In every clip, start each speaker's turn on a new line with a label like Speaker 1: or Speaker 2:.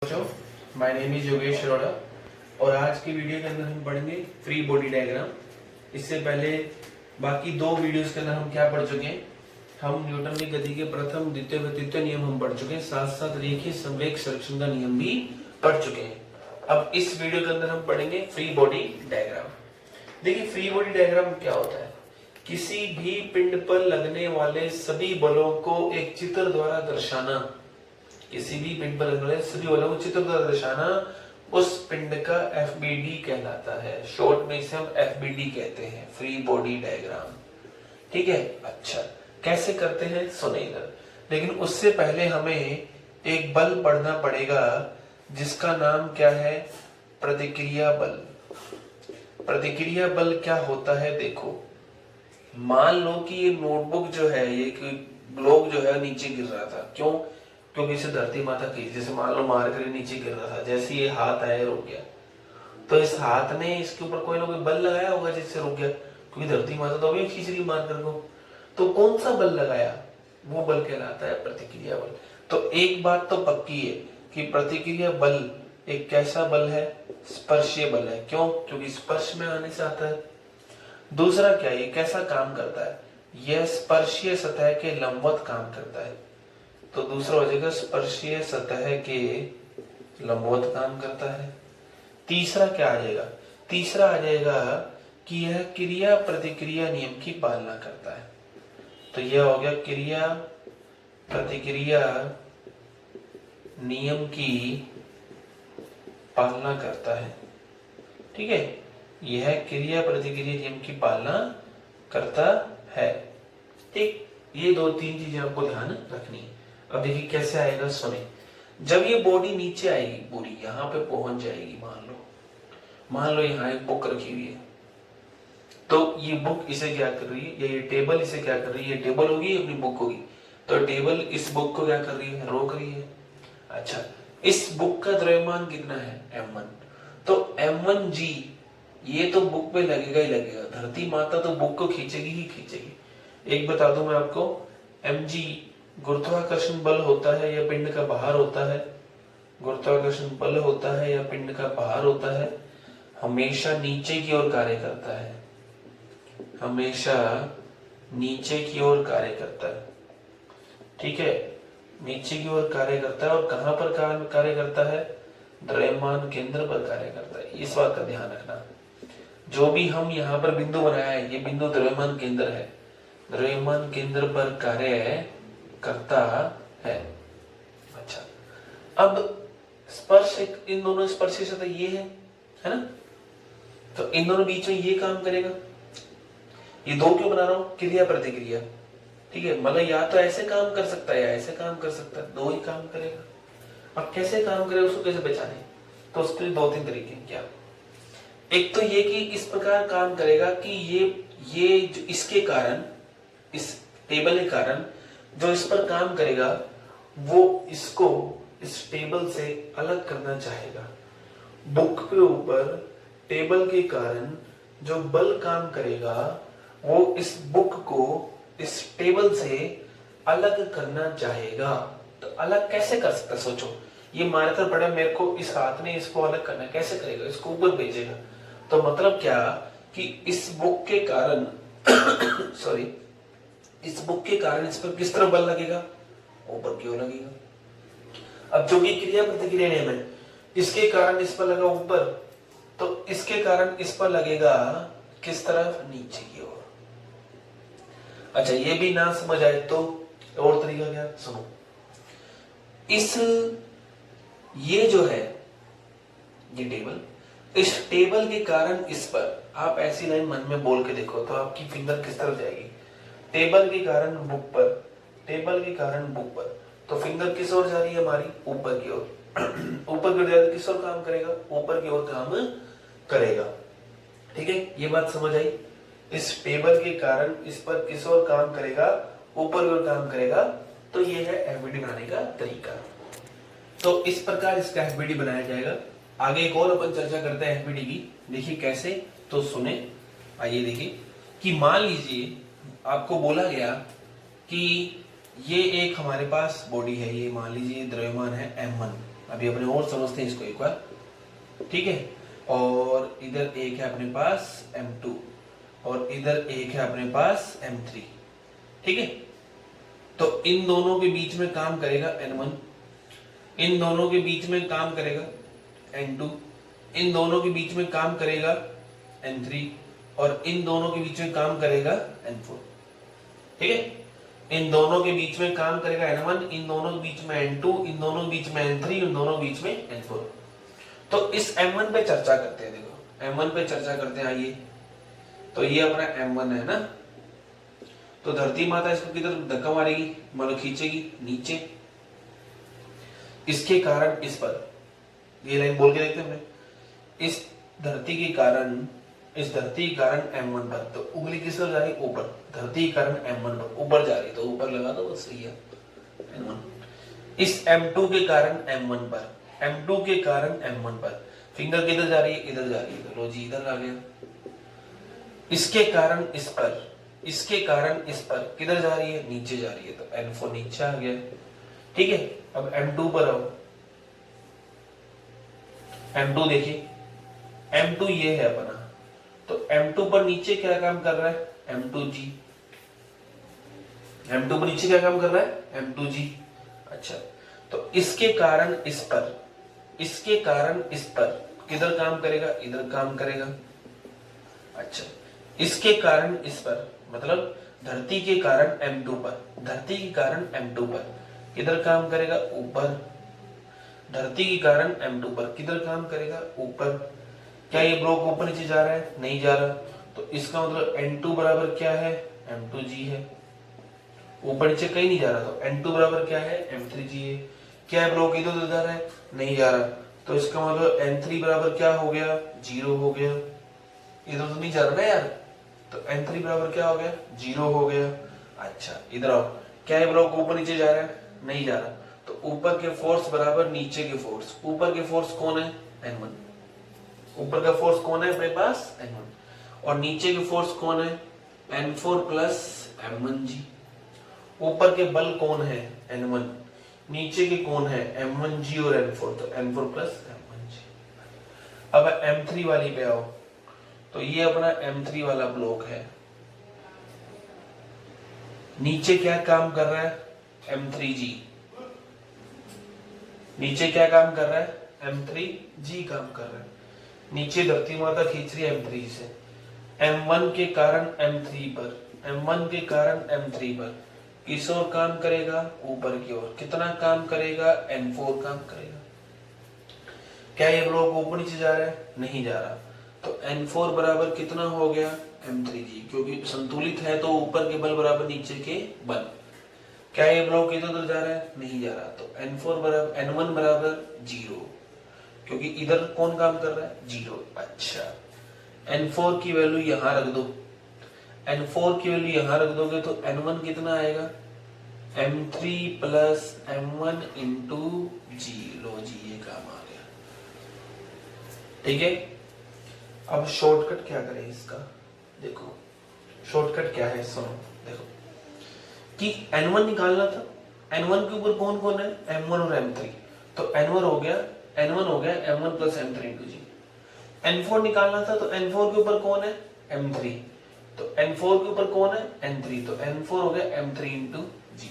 Speaker 1: My name is Yogesh Arora और आज की वीडियो के अंदर हम पढ़ेंगे फ्री बॉडी डायग्राम। इससे पहले बाकी दो वीडियोस के अंदर हम क्या पढ़ चुके हैं, हम न्यूटन की गति के प्रथम द्वितीय व तृतीय नियम हम पढ़ चुके हैं, साथ साथ रेखीय संवेग संरक्षण का नियम भी पढ़ चुके हैं। अब इस वीडियो के अंदर हम पढ़ेंगे फ्री बॉडी डायग्राम। देखिए फ्री बॉडी डायग्राम क्या होता है, किसी भी पिंड पर लगने वाले सभी बलों को एक चित्र द्वारा दर्शाना, किसी भी पिंड पर लगने वाले सभी बलों को चित्र द्वारा दर्शाना उस पिंड का एफबीडी कहलाता है। शॉर्ट में इसे हम एफबीडी कहते हैं, फ्री बॉडी डायग्राम। ठीक है, अच्छा कैसे करते हैं सुने इधर। लेकिन उससे पहले हमें एक बल पढ़ना पड़ेगा जिसका नाम क्या है, प्रतिक्रिया बल। प्रतिक्रिया बल क्या होता है देखो, मान लो कि ये नोटबुक जो है, ये ग्लोब जो है नीचे गिर रहा था, क्यों? क्योंकि इसे धरती माता की, जैसे मान लो मार कर नीचे गिर रहा था, जैसे ये हाथ आया रुक गया, तो इस हाथ ने इसके ऊपर कोई ना कोई बल लगाया होगा जिससे रुक गया, क्योंकि धरती माता तो अभी खींच रही मार कर को। तो कौन सा बल लगाया, वो बल कहलाता है प्रतिक्रिया बल। तो एक बात तो पक्की है कि प्रतिक्रिया बल एक कैसा बल है, स्पर्शीय बल है। क्यों? क्योंकि स्पर्श में आने से आता है। दूसरा क्या, ये कैसा काम करता है, यह स्पर्शीय सतह के लंबवत काम करता है। तो दूसरा हो जाएगा स्पर्शीय सतह के लंबवत काम करता है। तीसरा क्या आ जाएगा, तीसरा आ जाएगा कि यह क्रिया प्रतिक्रिया नियम की पालना करता है। तो यह हो गया क्रिया प्रतिक्रिया नियम की पालना करता है। ठीक है, यह क्रिया प्रतिक्रिया नियम की पालना करता है। ठीक, ये दो तीन चीजें आपको ध्यान रखनी है। अब देखिए कैसे आएगा सुने। जब ये बॉडी नीचे आएगी पूरी, यहाँ पे पहुंच जाएगी, मान लो यहाँ एक बुक रखी हुई है, तो ये बुक इसे क्या कर रही है, ये टेबल इसे क्या कर रही है, ये टेबल होगी अपनी बुक होगी, तो टेबल इस बुक को क्या कर रही है, रोक रही है। अच्छा, इस बुक का द्रव्यमान कितना है, m1, तो m1g ये तो बुक पे लगेगा ही लगेगा, धरती माता तो बुक को खींचेगी ही खींचेगी। एक बता दूं मैं आपको, mg गुरुत्वाकर्षण बल होता है या पिंड का भार होता है, गुरुत्वाकर्षण बल होता है या पिंड का भार होता है, हमेशा नीचे की ओर कार्य करता है, हमेशा नीचे की ओर कार्य करता है। ठीक है, नीचे की ओर कार्य करता है। और कहां पर कार्य करता है, द्रव्यमान केंद्र पर कार्य करता है। इस बात का ध्यान रखना, जो भी हम यहाँ पर बिंदु बनाया है, ये बिंदु द्रव्यमान केंद्र है, द्रव्यमान केंद्र पर कार्य करता है। अच्छा, अब स्पर्श, इन दोनों स्पर्शी सतह ये है ना, तो इन दोनों बीच में ये काम करेगा। ये दो क्यों बना रहा हूं, क्रिया प्रतिक्रिया। ठीक है, मतलब या तो ऐसे काम कर सकता है या ऐसे काम कर सकता है, दो ही काम करेगा। अब कैसे काम करेगा, उसको कैसे पहचाने, तो उसके लिए दो तीन तरीके हैं। क्या, एक तो ये कि इस प्रकार काम करेगा कि ये जो इसके कारण, इस टेबल के कारण जो इस पर काम करेगा, वो इसको इस टेबल से अलग करना चाहेगा। बुक के ऊपर टेबल के कारण जो बल काम करेगा, वो इस बुक को इस टेबल से अलग करना चाहेगा। तो अलग कैसे कर सकता है, सोचो, ये मारकर पड़ा, मेरे को इस हाथ ने इसको अलग करना, कैसे करेगा, इसको ऊपर भेजेगा। तो मतलब क्या कि इस बुक के कारण सॉरी, इस बुक के कारण इस पर किस तरफ बल लगेगा, ऊपर की ओर लगेगा। अब जो भी क्रिया प्रतिक्रिया नियम है, इसके कारण इस पर लगा ऊपर, तो इसके कारण इस पर लगेगा किस तरफ, नीचे की ओर। अच्छा, ये भी ना समझ आए तो और तरीका क्या, सुनो। ये जो है, ये टेबल, इस टेबल के कारण इस पर, आप ऐसी लाइन मन में बोल के देखो तो आपकी फिंगर किस तरफ जाएगी, टेबल के कारण बुक पर, टेबल के कारण बुक पर, तो फिंगर किस ओर जा रही है हमारी, ऊपर की ओर। ऊपर की ओर जाएगा, किस ओर काम करेगा, ऊपर की ओर काम करेगा। ठीक है, ये बात समझ आई। इस टेबल के कारण इस पर किस ओर काम करेगा, ऊपर की ओर काम करेगा। तो ये है एफबीडी बनाने का तरीका। तो इस प्रकार इसका एफबीडी बनाया जाएगा। आगे एक और अपन चर्चा करते हैं एफबीडी की, देखिए कैसे, तो सुने। आइए देखिए कि मान लीजिए आपको बोला गया कि ये एक हमारे पास बॉडी है, ये मान लीजिए द्रव्यमान है m1, अभी अपने और समझते हैं इसको एक बार, ठीक है। और इधर एक है अपने पास M2 और इधर एक है अपने पास M3, ठीक है। तो इन दोनों के बीच में काम करेगा N1, इन दोनों के बीच में काम करेगा N2, इन दोनों के बीच में काम करेगा N3 और इन दोनों के बीच में काम करेगा N4, ठीक है। इन दोनों के बीच में काम करेगा N1, इन दोनों के बीच में N2, इन दोनों के बीच में N3, इन दोनों के बीच में N4। तो इस M1 पे चर्चा करते हैं, देखो M1 पे चर्चा करते हैं, आइए। तो ये अपना M1 है ना, तो धरती माता इसको किधर धक्का मारेगी, मतलब खींचेगी नीचे, इसके कारण इस पर, ये लाइन बोल के देखते हैं, इस धरती के कारण, इस धरती के कारण M1 पर, तो उंगली किस तरफ जा रही, ऊपर, धरती के कारण M1 पर ऊपर जा रही, तो ऊपर लगा दो बस, सही है M1। इस M2 के कारण M1 पर, M2 के कारण M1 पर फिंगर किधर जा रही है, इधर जा रही है, तो लो जी इधर आ गया। इसके कारण इस पर, इसके कारण इस पर किधर जा रही है, नीचे जा रही है, तो N4 नीचे आ गया, ठीक है। अब M2 पर आओ, M2 देखिए, M2 ये है अपना, तो M2 पर नीचे क्या काम कर रहा है, M2G, M2 पर नीचे क्या काम कर रहा है, M2G। अच्छा, तो इसके कारण इस पर, इसके कारण इस पर किधर काम करेगा, इधर काम करेगा। अच्छा, इसके कारण इस पर, मतलब धरती के कारण M2 पर, धरती के कारण M2 पर किधर काम करेगा, ऊपर, धरती के कारण M2 पर किधर काम करेगा, ऊपर। क्या ये ब्लॉक ऊपर नीचे जा रहा है, नहीं जा रहा, तो इसका मतलब N2 बराबर क्या है, M2G है, ऊपर नीचे कहीं नहीं जा रहा, तो N2 बराबर क्या है, M3G है। क्या है ब्लॉक इधर उधर जा रहा है, नहीं जा रहा, तो इसका मतलब N3 बराबर क्या हो गया, 0 हो गया, इधर तो नहीं जा रहा ना यार, तो N3 बराबर क्या हो गया, 0 हो गया। अच्छा इधर आओ, क्या है ब्लॉक ऊपर नीचे जा रहा है, नहीं जा रहा, तो ऊपर के फोर्स बराबर नीचे के फोर्स, ऊपर के फोर्स कौन है, N1, ऊपर का फोर्स कौन है अपने पास, N1, और नीचे के फोर्स कौन है, N4 प्लस M1G। ऊपर के बल कौन है, N1, नीचे के कौन है, M1G और N4, तो N4 प्लस M1G। अब M3 वाली पे आओ, तो ये अपना M3 वाला ब्लॉक है, नीचे क्या काम कर रहा है, M3G, नीचे क्या काम कर रहा है, M3G काम कर रहा है, नीचे धरती माता खींच रही है M3 से, M1 के कारण M3 पर, M1 के कारण M3 पर किस ओर काम करेगा, ऊपर की ओर, कितना काम करेगा, N4 काम करेगा। क्या ये ब्लॉक ऊपर नीचे जा रहा है, नहीं जा रहा, तो N4 बराबर कितना हो गया, M3G, क्योंकि संतुलित है तो ऊपर के बल बराबर नीचे के बल। क्या ये ब्लॉक इधर उधर जा रहा है, नहीं जा रहा, तो N4 बराबर N1 बराबर 0, क्योंकि इधर कौन काम कर रहा है, 0। अच्छा, N4 की वैल्यू यहां रख दो, N4 की वैल्यू यहां रख दोगे तो N1 कितना आएगा, M3 plus M1 into G, लो जी ये काम आ गया, ठीक है। अब शॉर्टकट क्या करें इसका, देखो शॉर्टकट क्या है, सुनो देखो, कि N1 निकालना था, N1 के ऊपर कौन कौन है, M1 और M3, तो N1 हो गया, M1 plus M3 into G। N4 निकालना था, तो N4 के ऊपर कौन है, M3, तो N4 के ऊपर कौन है, N3, तो N4 हो गया M3 इंटू G।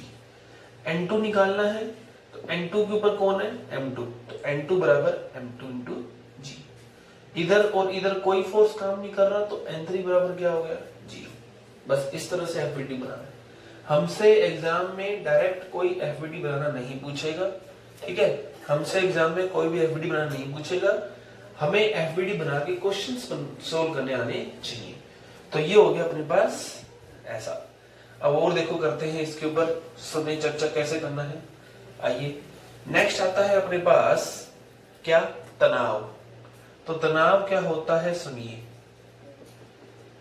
Speaker 1: N2 निकालना है, तो N2 के ऊपर कौन है, M2, तो N2 बराबर M2 इंटू G। इधर और इधर कोई फोर्स काम नहीं कर रहा, तो N3 बराबर क्या हो गया, 0। बस इस तरह से एफबीटी बनाना है। हमसे एग्जाम में डायरेक्ट कोई एफबीटी बनाना नहीं पूछेगा, ठीक है, हमसे एग्जाम में कोई भी एफबीटी बनाना नहीं पूछेगा, हमें एफबीटी बना के क्वेश्चंस सोल्व करने आने चाहिए। तो ये हो गया अपने पास ऐसा। अब और देखो करते हैं इसके ऊपर समय चर्चा कैसे करना है। आइए नेक्स्ट आता है अपने पास क्या, तनाव। तो तनाव क्या होता है सुनिए,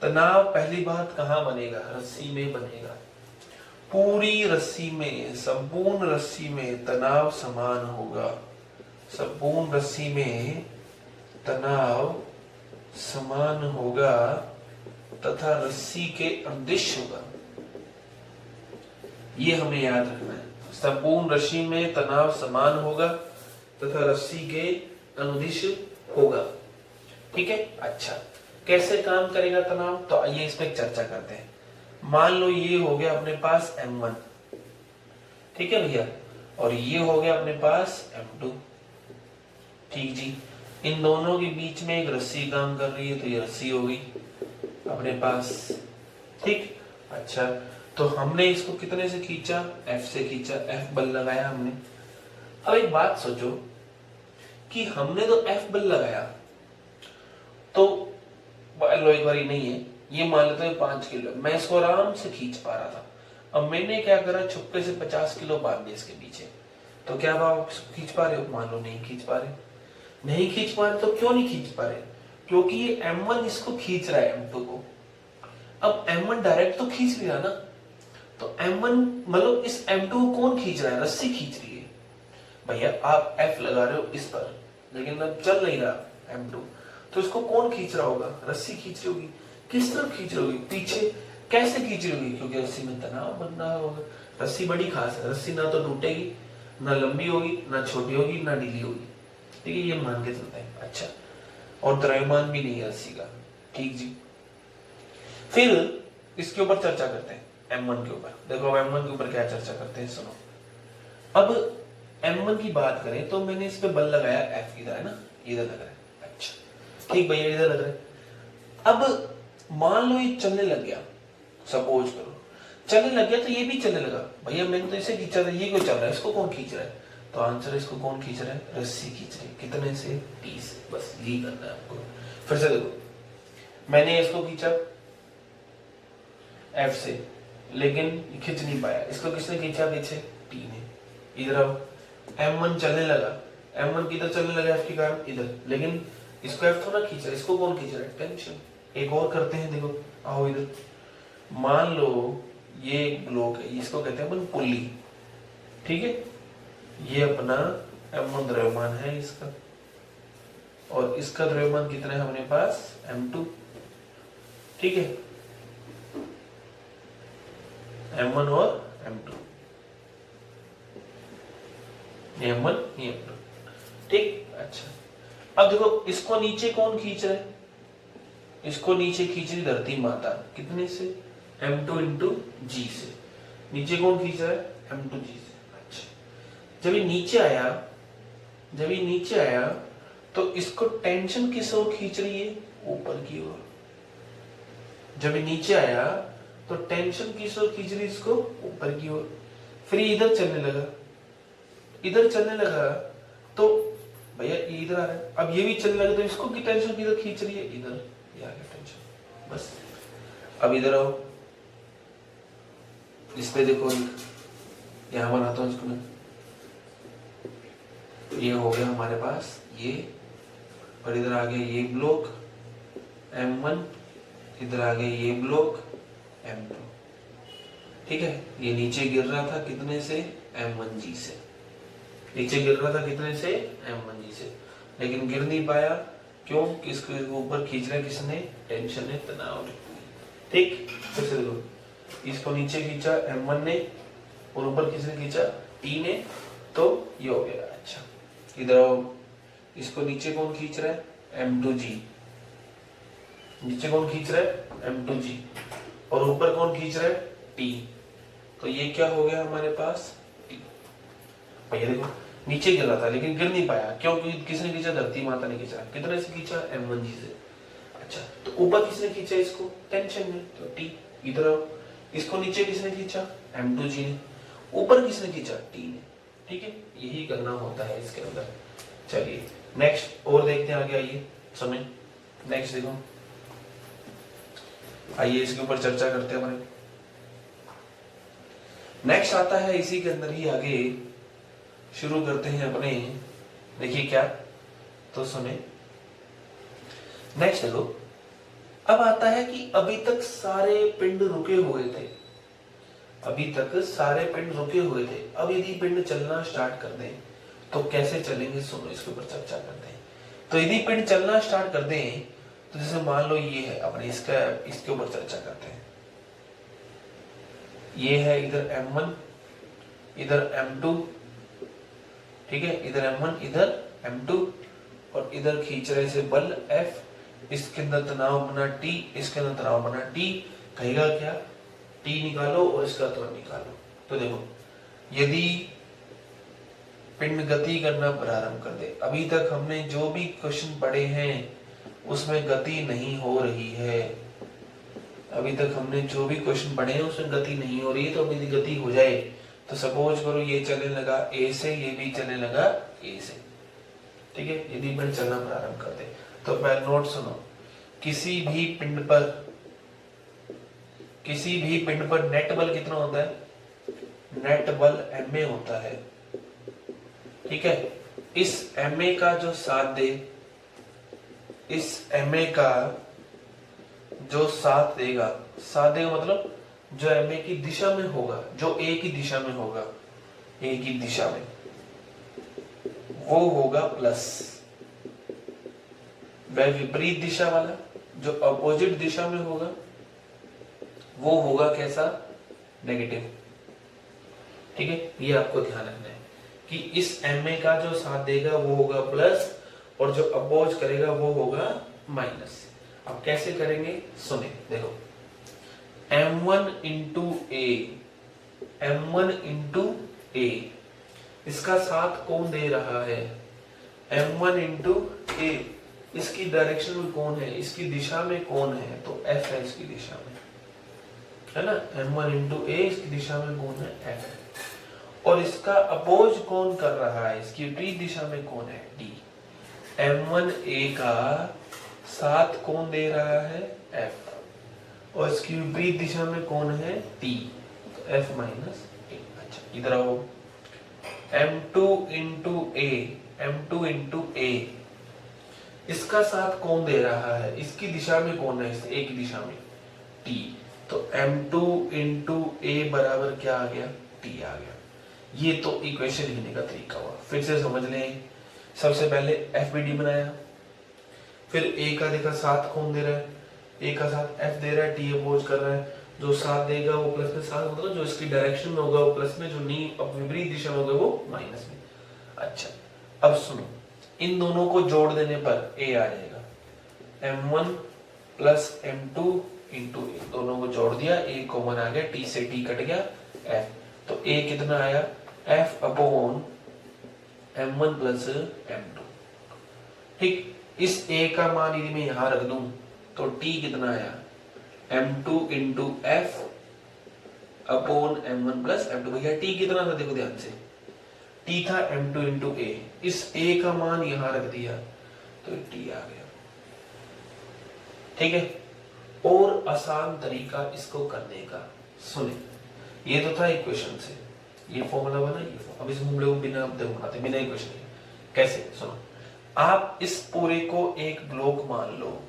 Speaker 1: तनाव पहली बात कहां बनेगा, रस्सी में बनेगा। पूरी रस्सी में, संपूर्ण रस्सी में तनाव समान होगा, संपूर्ण रस्सी में तनाव समान होगा तथा रस्सी के अदिश होगा, ये हमें याद रखना है। संपूर्ण रस्सी में तनाव समान होगा तथा रस्सी के अनुदिश होगा। ठीक है, अच्छा कैसे काम करेगा तनाव, तो आइए इस पर चर्चा करते हैं। मान लो ये हो गया अपने पास M1, ठीक है भैया, और ये हो गया अपने पास M2। ठीक जी, इन दोनों के बीच में एक रस्सी काम कर रही है, तो ये रस्सी हो गई अपने पास। ठीक, अच्छा तो हमने इसको कितने से खींचा, F से खींचा, F बल लगाया हमने। अब एक बात सोचो कि हमने तो F बल लगाया, तो लो एक बारी नहीं है, ये मान लेते हैं 5 किलो, मैं इसको आराम से खींच पा रहा था। अब मैंने क्या करा, छुपके से 50 किलो बांध दिया इसके पीछे, तो क्या आप खींच पा रहे हो, मान लो नहीं खींच पा रहे। नहीं खींच पा रहे तो क्यों नहीं खींच पा रहे, क्योंकि ये M1 इसको खींच रहा है M2 को। अब M1 डायरेक्ट तो खींच लिया ना, तो M1 मतलब इस M2 को कौन खींच रहा है, रस्सी खींच रही है। भैया आप F लगा रहे हो इस पर, लेकिन अब चल नहीं रहा M2, तो इसको कौन खींच रहा होगा, रस्सी खींच रही होगी। किस तरफ खींच रही होगी, पीछे। कैसे खींच रही होगी, क्योंकि रस्सी में तनाव बन रहा होगा। रस्सी बड़ी खास है, रस्सी ना तो टूटेगी, ना लंबी होगी, ना छोटी होगी, ना ढीली होगी। ठीक है, ये मान के चलते हैं। अच्छा, और द्रव्यमान भी नहीं है रस्सी का। ठीक जी, फिर इसके ऊपर चर्चा करते हैं, M1 के ऊपर। देखो M1 के ऊपर क्या चर्चा करते हैं, सुनो। अब M1 की बात करें तो मैंने इस पे बल लगाया F, इधर है ना, इधर लग रहा है। अच्छा ठीक भैया, इधर लग रहा है। अब मान लो ये चलने लग गया, सपोज करो चलने लग गया, तो ये भी चलने लगा। भैया मैंने तो इसे खींचा था, ये क्यों चल रहा है, इसको कौन खींच रहा है, तो आंसर है इसको कौन खींच रहा है, रस्सी खींच रही है। कितने से, T से। बस यही करना है आपको। फिर से देखो, मैंने इसको खींचा F से, लेकिन खींच नहीं पाया। इसको किसने खींचा पीछे, T ने। इधर आओ, M1 चलने लगा, M1 किधर चलने लगा, F के कारण इधर, लेकिन इसको F थोड़ा खींच रहा है, इसको कौन खींच रहा है, टेंशन। एक और करते हैं, देखो आओ इधर। मान लो ये एक ब्लॉक है, इसको कहते हैं अपन पुल्ली। ठीक है, ये अपना M1 द्रव्यमान है इसका, और इसका द्रव्यमान कितना है हमारे पास, M2। ठीक है, M1 और M2, ये M1 ये M2। ठीक, अच्छा अब देखो इसको नीचे कौन खींच रहा है, इसको नीचे खींच रही धरती माता। कितने से, M2 इंटू G से। नीचे कौन खींच रहा है, M2 G से। अच्छा, जब ये नीचे आया, जब ये नीचे आया तो इसको टेंशन किस ओर खींच रही है, ऊपर की ओर। जब ये नीचे आया तो टेंशन किस ओर खींच रही है, इसको ऊपर की ओर। फिर इधर चलने लगा, इधर चलने लगा तो भैया इधर आ रहा है। अब ये भी चलने लगा तो इसको की टेंशन किधर खींच रही है, इधर। ये आ गया टेंशन। बस अब इधर आओ, इस पे देखो, यहां बनाता हूं इसको मैं। ये हो गया हमारे पास ये, और इधर आ गया ये ब्लॉक M1, इधर आ गया ये ब्लॉक M2। ठीक है, ये नीचे गिर रहा था कितने से, M1G से। नीचे गिर रहा था कितने से, M1G से, लेकिन गिर नहीं पाया। क्यों, किसके ऊपर खींच रहा है, किसने, टेंशन ने, तनाव ने। ठीक, फिर से देखो, इसको नीचे खींचा M1 ने, और ऊपर किसने खींचा, T ने, तो ये हो गया। अच्छा इधर आओ, इसको नीचे कौन खींच रहा है, M2G। नीचे कौन खींच रहा है, M2G, और ऊपर कौन खींच रहा है, T। तो ये क्या हो गया हमारे पास, T। भैया देखो नीचे गिर रहा था लेकिन गिर नहीं पाया, क्योंकि किसने खींचा, धरती माता ने खींचा। कितने से खींचा, M1G से। अच्छा, तो ऊपर किसने खींचा इसको, टेंशन में, तो T। इधर आओ, इसको नीचे किसने खींचा, M2G ने, ऊपर किसने खींचा, T ने। ठीक है, यही करना होता है इसके अंदर। चलिए नेक्स्ट और देखते हैं आगे, आइए समय। नेक्स्ट देखो, आइए इसके ऊपर चर्चा करते हैं हमारे। नेक्स्ट आता है इसी के अंदर ही, आगे शुरू करते हैं अपने। देखिए क्या, तो सुने नेक्स्ट देखो। अब आता है कि अभी तक सारे पिंड रुके हुए थे, अभी तक सारे पिंड रुके हुए थे। अब यदि पिंड चलना स्टार्ट कर दें तो कैसे चलेंगे, सुनो इसके ऊपर चर्चा करते हैं। तो यदि पिंड चलना स्टार्ट कर दें तो जैसे मान लो ये है अपने, इसका इसके ऊपर चर्चा करते हैं। ये है इधर M1, इधर M2, ठीक है, इधर M1 इधर M2 और इधर खींच रहे से बल F, इसके अंदर तनाव बना T, इसके अंदर तनाव बना T, कहेगा क्या T निकालो और इसका त्वरण निकालो। तो देखो यदि पिंड गति करना प्रारंभ कर दे, अभी तक हमने जो भी क्वेश्चन पढ़े हैं उसमें गति नहीं हो रही है, अभी तक हमने जो भी क्वेश्चन पढ़े हैं उसमें गति नहीं हो रही है, तो अभी गति हो जाए तो सपोज करो ये चलने लगा A से, ये भी चलने लगा A से, ठीक है, यदि पिंड चलना प्रारंभ कर दे तो पहले नोट सुनो, किसी भी पिंड पर नेट बल कितना होता है, नेट बल Ma होता है, ठीक है। इस Ma का जो साथ दे, इस Ma का जो साथ देगा मतलब जो Ma की दिशा में होगा, जो A की दिशा में होगा, A की दिशा में वो होगा प्लस, वह विपरीत दिशा वाला जो अपोजिट दिशा में होगा वो होगा कैसा, नेगेटिव, ठीक है। ये आपको ध्यान रखना है कि इस Ma का जो साथ देगा वो होगा प्लस और जो अपोज करेगा वो होगा माइनस। अब कैसे करेंगे सुने, देखो M1 इंटू A, इसका साथ कौन दे रहा है, M1 इंटू A, इसकी डायरेक्शन में कौन है, इसकी दिशा में कौन है, तो F है इसकी दिशा में, है ना, M1 इंटू A इसकी दिशा में कौन है, F है। और इसका अपोज कौन कर रहा है, इसकी विपरीत दिशा में कौन है, D। M1A का साथ कौन दे रहा है, F, और इसकी विपरीत दिशा में कौन है, T, तो F माइनस A। अच्छा इधर आओ, M2 इंटू A, इसका साथ कौन दे रहा है, इसकी दिशा में कौन है, इस A की दिशा में T, तो M2 इंटू A बराबर क्या आ गया, T आ गया। ये तो इक्वेशन लिखने का तरीका हुआ, फिर से समझ लें। सबसे पहले FBD बनाया, फिर A का देखा साथ कौन दे रहा है, A का साथ F दे रहा है, T अपोज कर रहा है, जो साथ देगा वो प्लस में, साथ मतलब जो इसकी डायरेक्शन में होगा वो प्लस में, जो नी विपरीत दिशा में होगा वो माइनस में। अच्छा अब सुनो, इन दोनों को जोड़ देने पर A आ जाएगा, M1 plus M2 into A, दोनों को जोड़ दिया, A कॉमन आ गया, T से T कट गया, F, तो A कितना आया, F upon M1 plus M2, ठीक। इस A का मान यदि मैं यहां रख दूं तो T कितना आया, M2 into F upon M1 plus M2। भैया T कितना था, देखो ध्यान से, T था M2 इंटू A, इस A का मान यहां रख दिया तो T आ गया, ठीक है। और आसान तरीका इसको करने का सुने, ये तो था इक्वेशन से, ये फॉर्मूला बना, ये अब इस फॉर्मूले को बिना बनाते, बिना इक्वेशन के कैसे, सुनो, आप इस पूरे को एक ब्लॉक मान लो,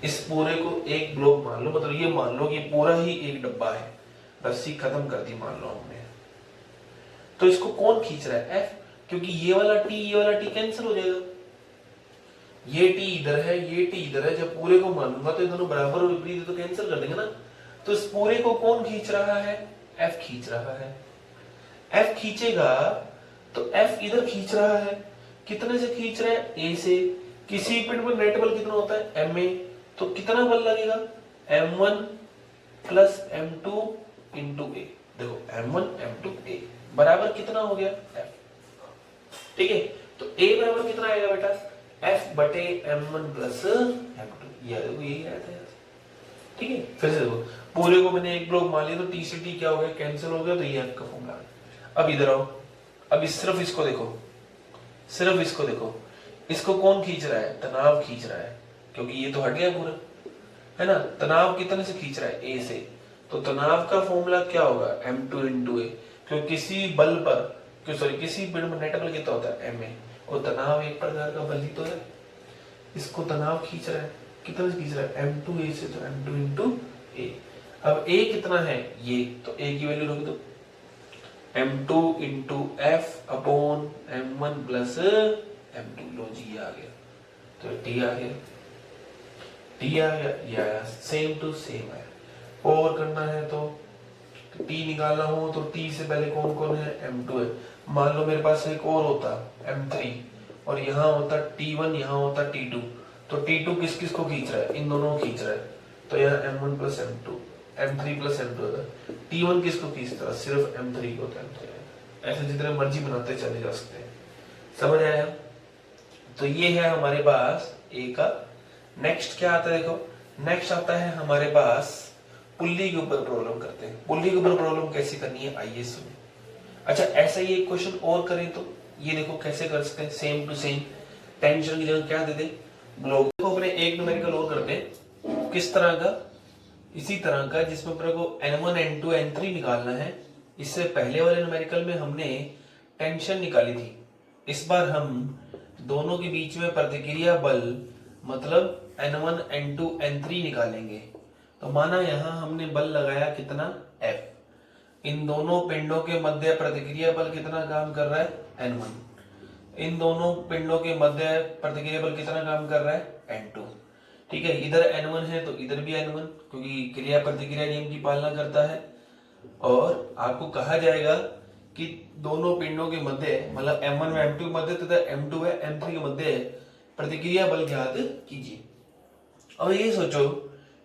Speaker 1: इस पूरे को एक ब्लॉक मान लो, मतलब ये मान लो कि पूरा ही एक डब्बा है, रस्सी खत्म कर दी मान लो हमने, तो इसको कौन खींच रहा है, F, क्योंकि ये वाला T कैंसिल हो जाएगा, ये T इधर है, ये T इधर है, जब पूरे को मानूंगा तो ये दोनों बराबर और विपरीत तो कैंसिल कर देंगे ना, तो इस पूरे को कौन खींच रहा है, F खींच रहा है। F खींचेगा तो F इधर खींच रहा है, कितने से खींच रहा है, A से। किसी पिंड पर नेट बल कितना होता है, Ma, तो कितना बल लगेगा, M1 plus M2 into A, देखो M1 M2 A बराबर कितना हो गया, F, ठीक है। तो A बराबर कितना आएगा बेटा, F बटे M1 प्लस M2, यही आया था, ठीक है। फिर से देखो, पूरे को मैंने एक ब्लॉक मान लिया तो T से T क्या हो गया, कैंसिल हो गया, तो ये आपका फॉर्मूला। अब इधर आओ, अब सिर्फ इसको देखो, सिर्फ इसको देखो, इसको कौन खींच रहा है, तनाव खींच रहा है, क्योंकि ये तो हट गया पूरा, है ना। तनाव कितने से खींच रहा है, A से, तो तनाव का फॉर्मूला क्या होगा, M2 इंटू A, क्योंकि किसी बल पर, किसी पिंड में नेट बल कितना होता है, Ma, और तनाव एक प्रकार का बल ही तो है, इसको तनाव खींच रहा है, कितना से खींच रहा है, M2 A से, तो M2 इंटू A। अब A कितना है, ये, तो A की वैल्यू रख दो, M2 into F upon M1 plus M2, लो जी आ गया, तो T आ गया, T आ गया, ये आया, सेम टू सेम है। और करना है तो T निकालना हो तो T से पहले कौन कौन है, M2 है, मान लो मेरे पास एक और होता M3 और यहाँ होता T1, यहाँ होता T2, तो T2 किस किस को खींच रहा है? इन दोनों को खींच रहा है, तो यहाँ M1 plus M2, M3 plus M2 होता। T1 किसको खींचता है? सिर्फ M3 को, तो M3 ऐसे जितने मर्जी बनाते चले जा सकते हैं। समझ आया? तो ये है हमारे पास ए का। नेक्स्ट क्या आता है? देखो नेक्स्ट आता है हमारे पास पुल्ली के ऊपर प्रॉब्लम करते हैं। पुल्ली के ऊपर प्रॉब्लम कैसे करनी है आइए सुनिए। अच्छा ऐसा ही एक क्वेश्चन और करें तो ये देखो कैसे कर सकते हैं, सेम टू सेम। टेंशन की जगह क्या दे दे? ब्लॉक। देखो अपने एक न्यूमेरिकल और करते हैं, किस तरह का? इसी तरह का जिसमें अपने को n1 n2 n3 निकालना है। इससे पहले वाले न्यूमेरिकल में हमने टेंशन निकाली थी, इस बार हम दोनों के बीच में प्रतिक्रिया बल मतलब n1 n2 n3 निकालेंगे। तो माना यहां हमने बल लगाया कितना? F। इन दोनों पिंडों के मध्य प्रतिक्रिया बल कितना काम कर रहा है? N1। इन दोनों पिंडों के मध्य प्रतिक्रिया बल कितना काम कर रहा है? N2। ठीक है, इधर N1 है तो इधर भी N1, क्योंकि क्रिया प्रतिक्रिया नियम की पालना करता है। और आपको कहा जाएगा कि दोनों पिंडों के मध्य मतलब M1 व M2 के मध्य तथा M2 व M3 के मध्य प्रतिक्रिया बल ज्ञात कीजिए। अब ये सोचो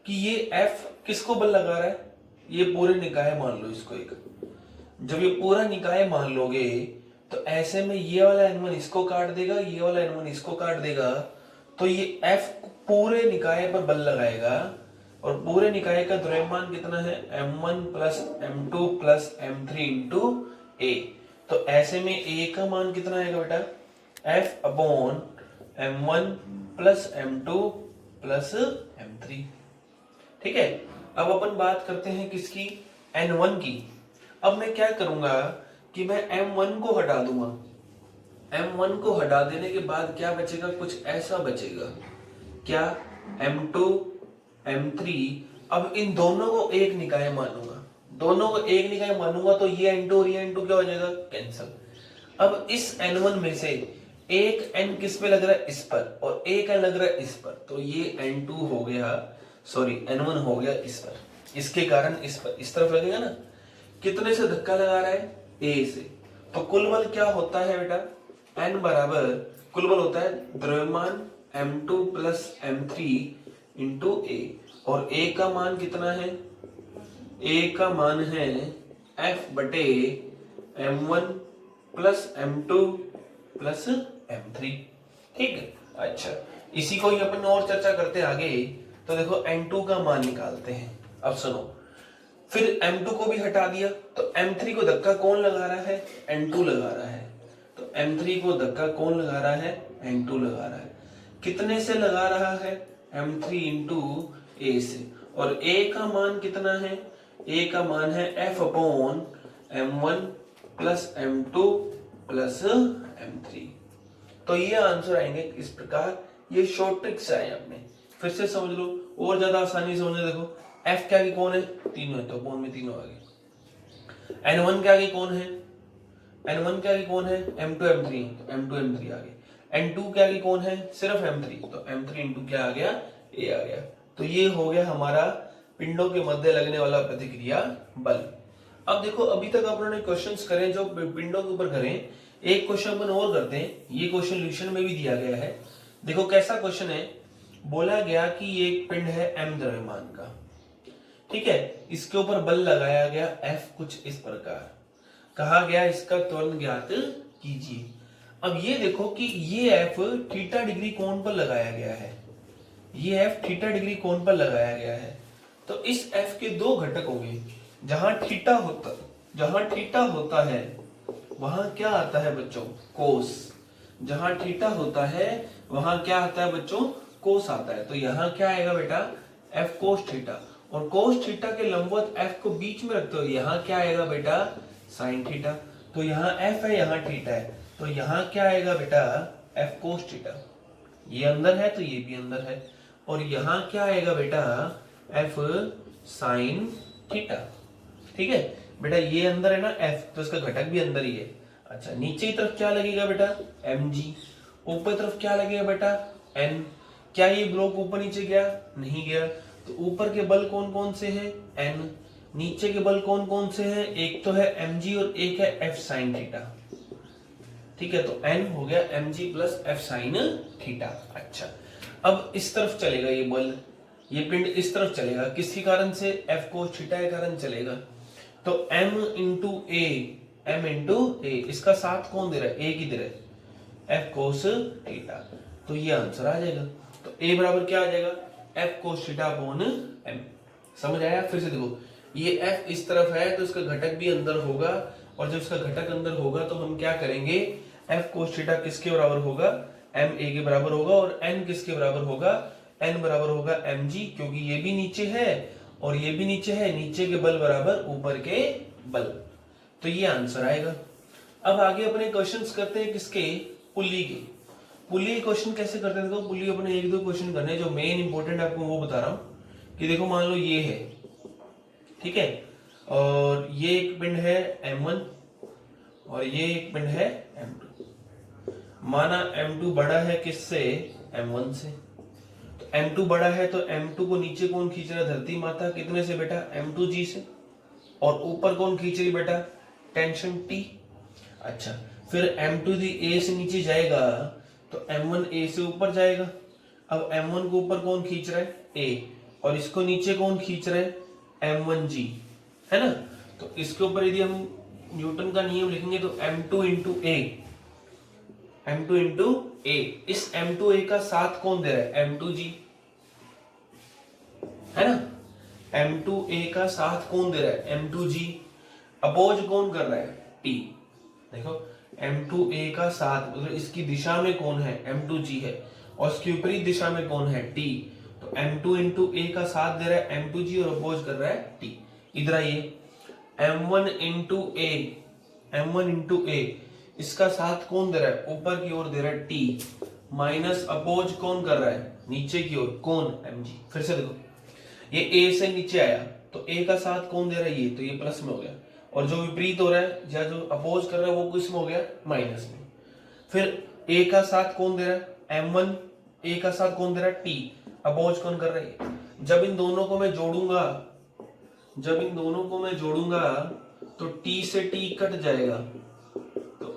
Speaker 1: कि ये F किसको बल लगा रहा है? ये पूरे निकाय मान लो इसको एक। जब ये पूरा निकाय मान लोगे तो ऐसे में ये वाला N1 इसको काट देगा, ये वाला N1 इसको काट देगा, तो ये F पूरे निकाय पर बल लगाएगा। और पूरे निकाय का द्रव्यमान कितना है? M1 plus M2 plus M3 into A। तो ऐसे में A का मान कितना आएगा बेटा? F upon M1 plus M2 plus M3। ठीक है, अब अपन बात करते हैं किसकी? N1 की। अब मैं क्या करूंगा कि मैं M1 को हटा दूंगा। M1 को हटा देने के बाद क्या बचेगा? कुछ ऐसा बचेगा। क्या? M2 M3। अब इन दोनों को एक निकाय मानूंगा, दोनों को एक निकाय मानूंगा तो ये N2 और ये N2 क्या हो जाएगा? कैंसल। अब इस N1 में से एक N किस पे लग रहा है? इस पर, और एक N लग रहा है इस पर, तो ये N2 हो गया, सॉरी N1 हो गया इस पर। इसके कारण इस पर, इस तरफ लगेगा ना। कितने से धक्का लगा रहा है? A से। तो कुल बल क्या होता है बेटा? N बराबर कुल बल होता है द्रव्यमान M2 plus M3 into A। और A का मान कितना है? A का मान है F बटे M1 plus M2 plus M3। ठीक है, अच्छा इसी को ही अपन और चर्चा करते आगे। तो देखो N2 का मान निकालते हैं। अब सुनो, फिर M2 को भी हटा दिया तो M3 को धक्का कौन लगा रहा है? N2 लगा रहा है। तो M3 को धक्का कौन लगा रहा है? N2 लगा रहा है। कितने से लगा रहा है? M3 इंटू A से। और A का मान कितना है? A का मान है F upon M1 plus M2 plus M3। तो ये आंसर आएंगे इस प्रकार। ये शॉर्ट ट्रिक्स आए अपने, फिर से समझ लो और ज्यादा आसानी से समझो। देखो F क्या की कौन है? तीनों है, तो अपॉन में तीनों आ गए। N1 क्या की कौन है? N1 क्या की कौन है? M2 M3, तो M2 M3 आ गए। N2 क्या की कौन है? सिर्फ M3, तो M3 इंटू क्या आ गया? A आ गया। तो ये हो गया हमारा पिंडों के मध्य लगने वाला प्रतिक्रिया बल। अब देखो अभी तक अपने क्वेश्चंस करें जो पिंडों के ऊपर करें, एक क्वेश्चन अपन और करते हैं। ये क्वेश्चन सोल्यूशन में भी दिया गया है। देखो कैसा क्वेश्चन है। बोला गया कि ये एक पिंड है M द्रव्यमान का, ठीक है, इसके ऊपर बल लगाया गया F कुछ इस प्रकार, कहा गया इसका त्वरण ज्ञात कीजिए। अब ये देखो कि ये F थीटा डिग्री कोण पर लगाया गया है, ये F थीटा डिग्री कोण पर लगाया गया है। तो इस F के दो घटक होंगे। जहां थीटा होता है वहां क्या आता है बच्चों? कोस। जहां थीटा होता है वहां क्या आता है बच्चों? कोस आता है। तो यहाँ क्या आएगा बेटा? F cos theta. और कोस थीटा के लंबवत F को बीच में रखते हो, यहाँ क्या आएगा बेटा? Sine theta. तो यहाँ F है, यहाँ थीटा है, तो यहाँ क्या आएगा बेटा? F cos theta. ये अंदर है तो ये भी अंदर है। और यहाँ क्या आएगा बेटा? F sine theta. ठीक है बेटा, ये अंदर है ना F, तो इसका घटक भी अंदर ही है। अच्छा नीचे की तरफ क्या लगेगा बेटा? mg। ऊपर तरफ क्या लगेगा बेटा? n। क्या ये ब्लॉक ऊपर नीचे गया? नहीं गया। तो ऊपर के बल कौन कौन से हैं? n। नीचे के बल कौन कौन से हैं? एक तो है mg और एक है F साइन थीटा। ठीक है, तो n हो गया mg plus F sine theta. अच्छा, अब इस तरफ चलेगा ये बल, ये पिंड इस तरफ चलेगा, किसी कारण से f कोस थीटा के कारण चलेगा, तो m इंटू ए, इसका साथ कौन दे रहा है, a की दे रहा है, f कोस थीटा। तो ये आंसर आ जाएगा। तो a बराबर क्या आ जाएगा, f cos theta upon m। समझ आया? फिर से देखो, ये f इस तरफ है तो इसका घटक भी अंदर होगा, और जब इसका घटक अंदर होगा तो हम क्या करेंगे, f कोस थीटा किसके बराबर होगा, m a के बराबर होगा, और n किसके बराबर होगा, n बराबर होगा mg, क्योंकि ये भी नीचे है और ये भी नीचे है, नीचे के बल बराबर ऊपर के बल। तो ये आंसर आएगा। अब आगे अपने क्वेश्चंस करते हैं किसके, पुल्ली के। पुल्ली क्वेश्चन कैसे करते हैं, देखो पुल्ली अपने एक दो क्वेश्चन करने हैं, जो मेन इंपॉर्टेंट आपको वो बता रहा हूं कि देखो मान लो ये है, ठीक है, और ये एक पिंड है m1 और ये एक पिंड है m2। माना m2 बड़ा है किससे, m1 से, तो m2 बड़ा है तो m2 को नीचे कौन खींच रहा है, धरती माता, कितने से बेटा, m2g से, और ऊपर कौन खींच रही बेटा, टेंशन T। अच्छा, फिर m2 दी a से नीचे जाएगा तो m1 a से ऊपर जाएगा। अब m1 को ऊपर कौन खींच रहा है, a, और इसको नीचे कौन खींच रहा है, m1g, है ना। तो इसके ऊपर यदि हम न्यूटन का नियम लिखेंगे तो m2 into a, m2 into a, इस m2a का साथ कौन दे रहा है, m2g, है ना। m2a का साथ कौन दे रहा है, m2g, अपोज कौन कर रहा है, t। देखो m2a का साथ मतलब इसकी दिशा में कौन है, m2g है, और इसकी विपरीत दिशा में कौन है, t। तो m2 इंटू a का साथ दे रहा है m2g और अपोज कर रहा है t। इधर आइए, m1 इंटू a, इसका साथ कौन दे रहा है, ऊपर की ओर दे रहा है t, माइनस अपोज कौन कर रहा है, नीचे की ओर, कौन, mg। फिर से देखो, ये a से नीचे आया तो a का साथ कौन दे रहा है, ये, तो ये प्लस में हो गया, और जो विपरीत हो रहा है या जो अपोज कर रहा है वो किस में हो गया, माइनस में। फिर a का साथ कौन दे रहा है, m1, a का साथ कौन दे रहा है, t, अपोज कौन कर रहा है। जब इन दोनों को मैं जोड़ूंगा तो t से t कट जाएगा, तो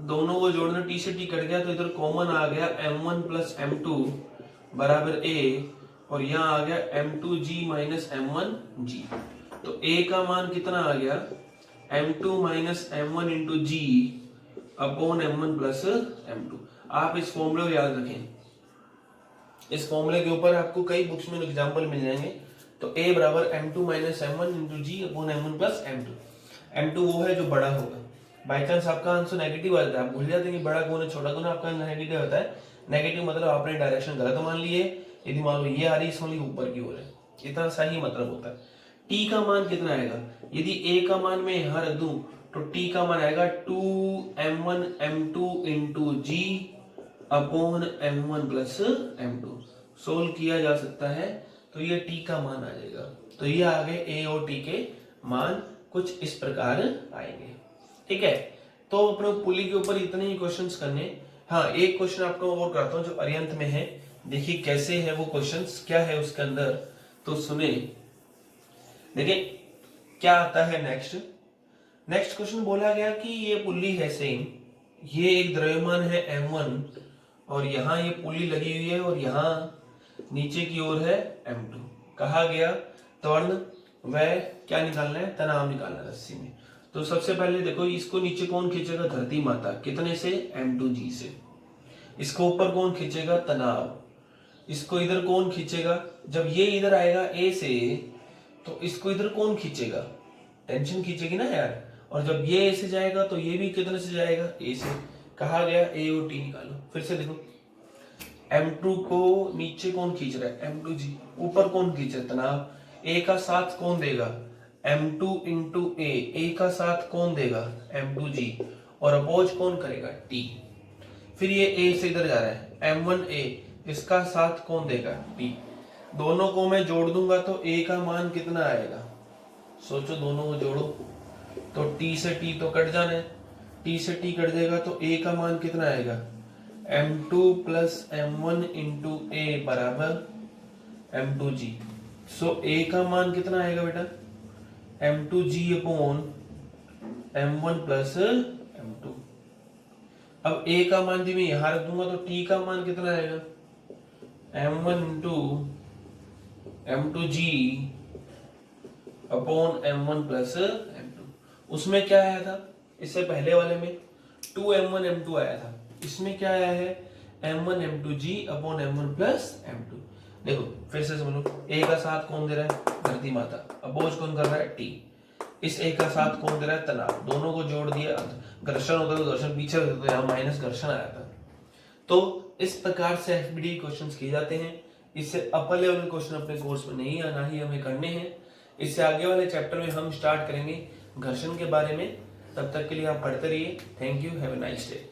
Speaker 1: दोनों को जोड़ना, t से t कट गया तो इधर कॉमन आ गया m1 प्लस m2 बराबर a, और यहाँ आ गया m2g माइनस m1g। तो a का मान कितना आ गया, m2 minus m1 into g upon m1 plus m2। आप इस फॉर्मूले को याद रखें, इस फॉर्मूले के ऊपर आपको कई बुक्स में एग्जांपल मिल जाएंगे। तो a बराबर m2 minus m1 into g upon m1 plus m2। m2 वो है जो बड़ा होगा। बाई चांस आपका आंसर नेगेटिव आ जाता है, आप भूल जाते हैं कि बड़ा कौन है छोटा कौन है, आपका नेगेटिव होता है। नेगेटिव मतलब आपने डायरेक्शन गलत मान ली है, यदि मान लो ये आ रही है इसमें ऊपर की ओर है, इतना सही मतलब होता है। t का मान कितना आएगा, यदि a का मान मैं यहाँ रख दूं तो t का मान आएगा 2m1 m2 into g upon m1 plus m2। Solve किया जा सकता है तो ये t का मान आ जाएगा। तो ये आ गए a और t के मान, कुछ इस प्रकार आएंगे। ठीक है, तो अपने पुली के ऊपर इतने ही क्वेश्चंस करने। हाँ, एक क्वेश्चन आपको और कराता हूँ जो अरियंत में है, देखिए कैसे है वो क्वेश्चंस, क्या है उसके अंदर, तो सुने। देखिए क्या आता है नेक्स्ट क्वेश्चन बोला गया कि ये पुल्ली है सेम, ये एक द्रव्यमान है m1 और यहाँ ये पुल्ली लगी हुई है और यहाँ नीचे की ओर है m2। कहा गया त्वरण वह क्या निकालना है, तनाव निकालना है रस्सी में। तो सबसे पहले देखो, इसको नीचे कौन खींचेगा, धरती माता, कितने से, m2g से। इसको ऊपर कौन खींचेगा, तनाव। इसको इधर कौन खींचेगा, जब ये इधर आएगा a से तो इसको इधर कौन खींचेगा, टेंशन खींचेगी ना यार। और जब ये a से जाएगा तो ये भी कितने से जाएगा, a से। कहा गया a और t निकालो। फिर से देखो, m2 को नीचे कौन खींच रहा है, m2g, ऊपर कौन खींच रहा है, तनाव। a का साथ कौन देगा, m2 इंटू a का साथ कौन देगा, m2g, और अपोज कौन करेगा, t। फिर ये a से इधर जा रहा है m1a, इसका साथ कौन देगा, t। दोनों को मैं जोड़ दूंगा तो a का मान कितना आएगा, सोचो, दोनों को जोड़ो तो t से t तो कट जाना है, t से t कट जाएगा तो a का मान कितना आएगा, m2 plus m1 into a बराबर m2g। सो a का मान कितना आएगा बेटा, m2g upon m1 plus m2। अब ए का मान भी मैं यहां रख दूंगा तो टी का मान कितना आएगा, m1 into m2g upon m1 plus m2। उसमें क्या आया था, इससे पहले वाले में 2m1 m2 आया था, इसमें क्या आया है m1 m2g upon m1 plus m2। देखो फिर से समझ लो, ए का साथ कौन दे रहा है, धरती माता, अपोज कौन कर रहा है, टी। इस ए का साथ कौन दे रहा है, तनाव। दोनों को जोड़ दिया, घर्षण होता तो घर्षण पीछे होता तो यहाँ माइनस घर्षण आया था। तो इस प्रकार से एफबीडी क्वेश्चंस किए जाते हैं। इससे अपर लेवल क्वेश्चन अपने कोर्स में नहीं आना ही हमें करने हैं। इससे आगे वाले चैप्टर में हम स्टार्ट करेंगे घर्षण के बारे में। तब तक के लिए आप पढ़ते रहिए। Thank you, have a nice day.